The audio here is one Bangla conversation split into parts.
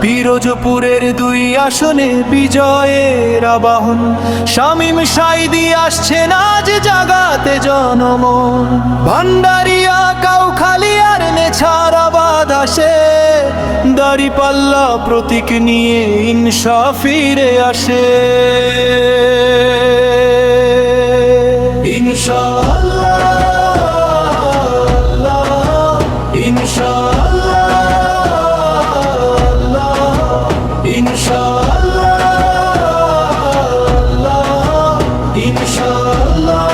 পিরোজপুরের 2 আসনে বিজয়ের আবাহন। শামীম সাঈদী আসছেন আজ জাগাতে জনমন। ভান্ডারিয়া, কাউখালিয়ার নেছারাবাদ আসে, দাঁড়িপাল্লা প্রতীক নিয়ে ইনসাফ ফিরে আসে। ইনশাআল্লাহ, ইনশাআল্লাহ, ইনশাআল্লাহ, ইনশাআল্লাহ।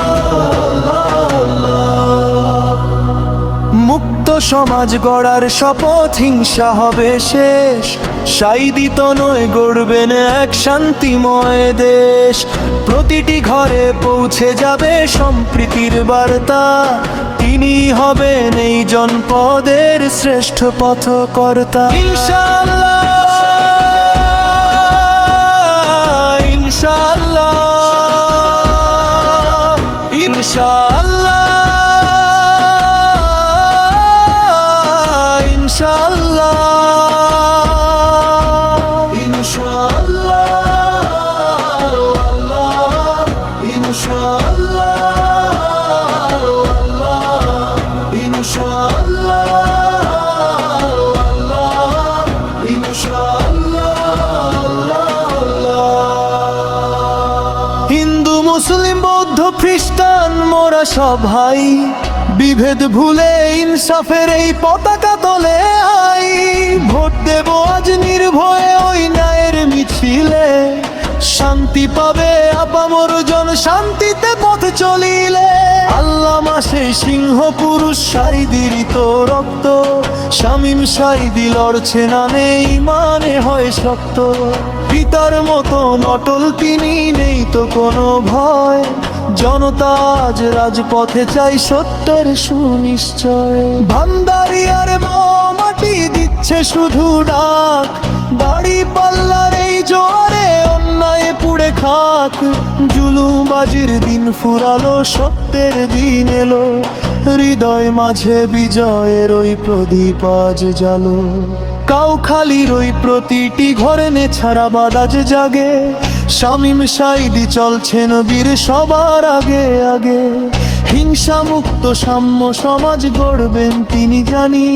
মুক্ত সমাজ গড়ার শপথ, হিংসা হবে শেষ। সাঈদী তনয় গড়বেন এক শান্তিময় দেশ। প্রতিটি ঘরে পৌঁছে যাবে সম্প্রীতির বার্তা। তিনি হবেন এই জনপদের শ্রেষ্ঠ পথকর্তা। ইনশাআল্লাহ, ইনশাআল্লাহ, ইনশাআল্লাহ, ইনশাআল্লাহ, হিন্দু, মুসলিম, বৌদ্ধ, খ্রিস্টান মোরা সব ভাই। বিভেদ ভুলে ইনসাফের এই পতাকা তোলে আই। ভোট দেব আজ নির্ভয়ে ওই ন্যায়ের মিছিলে। শান্তি পাবে আপামর জন, শান্তিতে পথ চলিলে। আল্লাহ মাসে সিংহ পুরুষ সাঈদীর তো রক্ত। শামীম সাঈদী লড়ছে না নেই, মানে হয় শক্ত। পিতার মতো অটল তিনি, নেই তো কোনো ভয়। জনতা আজ রাজপথে চাই সত্যের সুনিশ্চয়। ভান্ডারিয়ার মাটি দিচ্ছে শুধু ডাক। দাঁড়িপাল্লার এই জোয়ারে অন্যায় পুড়ে খাক। জুলুমবাজির দিন ফুরালো, সত্যের দিন এলো। হৃদয় মাঝে বিজয়ের ওই প্রদীপ আজ জালো। কাউখালীর ওই প্রতিটি ঘরে নেছারাবাদ আজ জাগে। শামীম সাঈদী চলছেন বীর সবার আগে আগে। হিংসা মুক্ত সাম্য সমাজ গড়বেন তিনি জানি।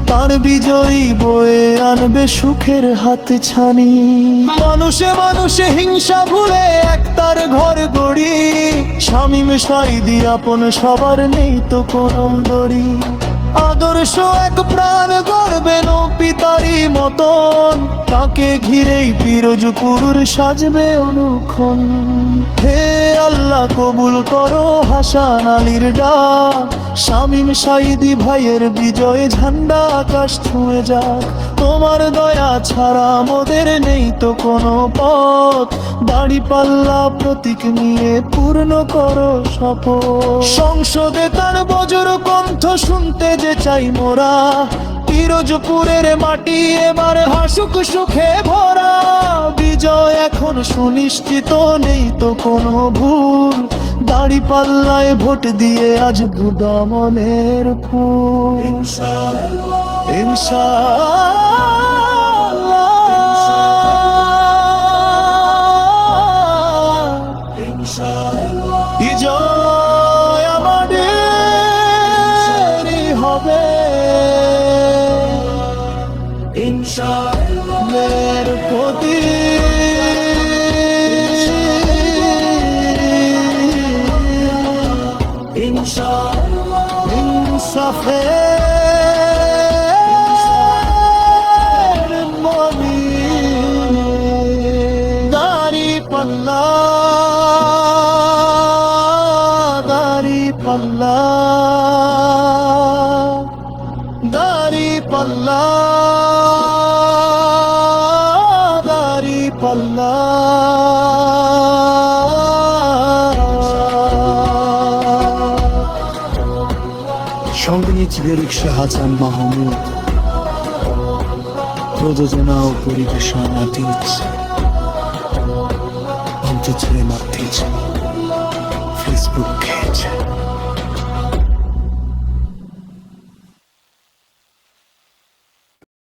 তার বিজয়ী বয়ে আনবে সুখের হাত ছানি। মানুষে মানুষে হিংসা ভুলে একতার ঘর গড়ি। শামীম সাঈদী আপন সবার, নেই তো কোনো দড়ি। আদর্শ এক প্রাণ গড়বেন পিতারি মতন। তাকে ঘিরেই পিরোজপুর সাজবে অনুক্ষণ। হে আল্লাহ কবুল করো হাসান আলীর ডাক। শামীম সাঈদী ভাইয়ের বিজয় ঝান্ডা আকাশ ছুঁয়ে যাক। তোমার দয়া ছাড়া মোদের নেই তো কোনো পথ। দাঁড়িপাল্লা প্রতীক নিয়ে পূর্ণ করো শপথ। সংসদে তার বজ্র কণ্ঠ শুনতে যে চাই মোরা। পিরোজপুরের মাটি এবার হাসুক সুখে ভরা। বিজয় এখন সুনিশ্চিত, নেই তো কোনো ভুল। দাঁড়িপাল্লায় ভোট দিয়ে আজ মনের ফুল। ইনশাআল্লাহ, বিজয় আমাদেরই হবে। ইনশাআল্লাহের প্রতি ইনশাআল্লাহ, ইনসাফের মনি। দাঁড়িপাল্লা, দাঁড়িপাল্লা, দাঁড়িপাল্লা, দাঁড়িপাল্লা। সঙ্গীত লিরিক হাসান মাহমুদ, প্রযোজনা ও পরিবেশনা অন্তত ফেসবুক পেজ।